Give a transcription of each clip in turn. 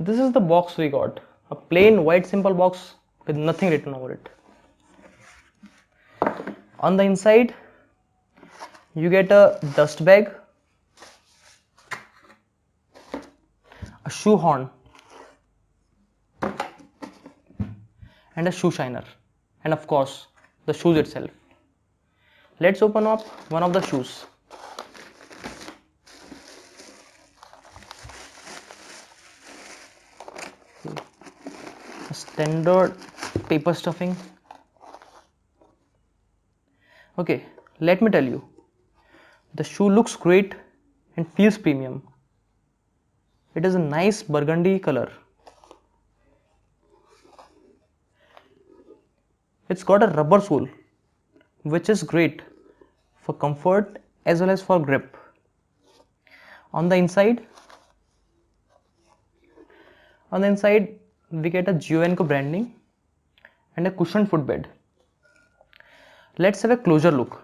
This is the box we got, a plain white simple box with nothing written over it. On the inside you get a dust bag, a shoe horn and a shoe shiner, and of course the shoes itself. Let's open up one of the shoes. A standard paper stuffing. Okay, let me tell you, the shoe looks great and feels premium. It is a nice burgundy color. It's got a rubber sole, which is great for comfort as well as for grip. On the inside we get a Giovenco branding and a cushioned footbed. Let's have a closer look.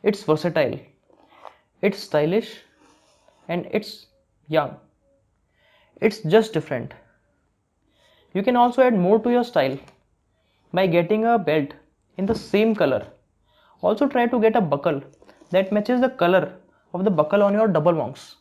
It's versatile, it's stylish, and it's young. It's just different. You can also add more to your style by getting a belt in the same color. Also try to get a buckle that matches the color of the buckle on your double monks.